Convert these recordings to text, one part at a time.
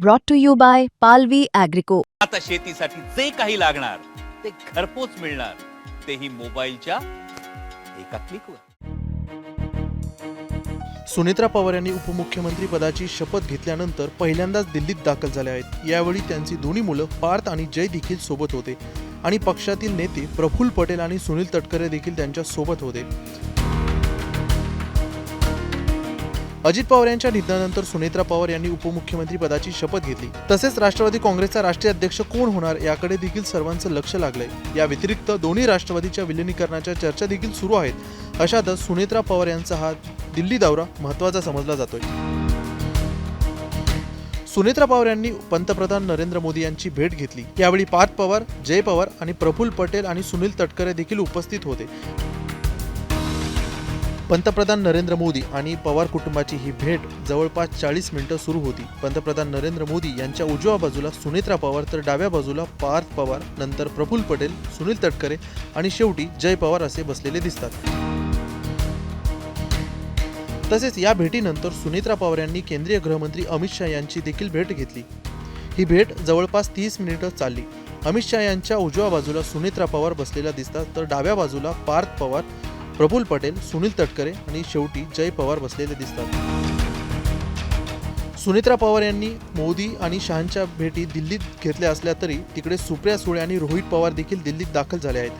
brought to you by Palvi Agrico. आता शेतीसाठी जे काही लागणार ते घरपोच मिळणार, तेही मोबाईलच्या एका क्लिकवर. सुनेत्रा पवार यांनी उपमुख्यमंत्री पदाची शपथ घेतल्यानंतर पहिल्यांदाच दिल्लीत दाखल झाले आहेत. यावेळी त्यांची दोन्ही मुलं पार्थ आणि जय देखील सोबत होते आणि पक्षातील नेते प्रफुल्ल पटेल आणि सुनील तटकरे देखील त्यांच्या सोबत होते. अजित पवार यांच्या निधनानंतर सुनेत्रा पवार यांनी उपमुख्यमंत्री पदाची शपथ घेतली. तसेच राष्ट्रवादी काँग्रेसचा राष्ट्रीय अध्यक्ष कोण होणार याकडे देखील सर्वांचं लक्ष लागलंय. या व्यतिरिक्त दोन्ही राष्ट्रवादीच्या विलिनीकरणाच्या चर्चा देखील सुरू आहेत. अशातच सुनेत्रा पवार यांचा हा दिल्ली दौरा महत्त्वाचा समजला जातोय. सुनेत्रा पवार यांनी पंतप्रधान नरेंद्र मोदी यांची भेट घेतली. यावेळी पार्थ पवार, जय पवार आणि प्रफुल्ल पटेल आणि सुनील तटकरे देखील उपस्थित होते. पंतप्रधान नरेंद्र मोदी आणि पवार कुटुंबाची ही भेट जवळपास 40 मिनिटं सुरू होती. पंतप्रधान नरेंद्र मोदी यांच्या उजव्या बाजूला सुनेत्रा पवार तर डाव्या बाजूला पार्थ पवार, नंतर प्रफुल्ल पटेल, सुनील तटकरे आणि शेवटी जय पवार असे बसलेले दिसतात. तसेच या भेटीनंतर सुनेत्रा पवार यांनी केंद्रीय गृहमंत्री अमित शहा यांची देखील भेट घेतली. ही भेट जवळपास 30 मिनिटं चालली. अमित शहा यांच्या उजव्या बाजूला सुनेत्रा पवार बसलेल्या दिसतात, तर डाव्या बाजूला पार्थ पवार, प्रफुल्ल पटेल, सुनील तटकरे आणि शेवटी जय पवार बसलेले दिसतात. सुनेत्रा पवार यांनी मोदी आणि शहांच्या भेटी दिल्लीत घेतल्या असल्या तरी तिकडे सुप्रिया सुळे आणि रोहित पवार देखील दिल्लीत दाखल झाले आहेत.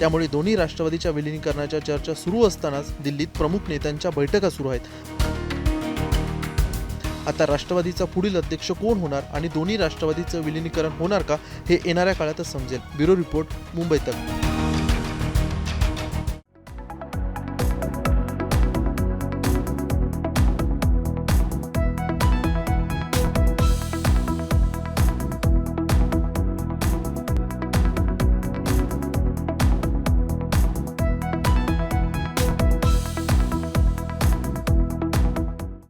त्यामुळे दोन्ही राष्ट्रवादीच्या विलिनीकरणाच्या चर्चा सुरू असतानाच दिल्लीत प्रमुख नेत्यांच्या बैठका सुरू आहेत. आता राष्ट्रवादीचा पुढील अध्यक्ष कोण होणार आणि दोन्ही राष्ट्रवादीचं विलिनीकरण होणार का हे येणाऱ्या काळातच समजेल. ब्युरो रिपोर्ट, मुंबई तक.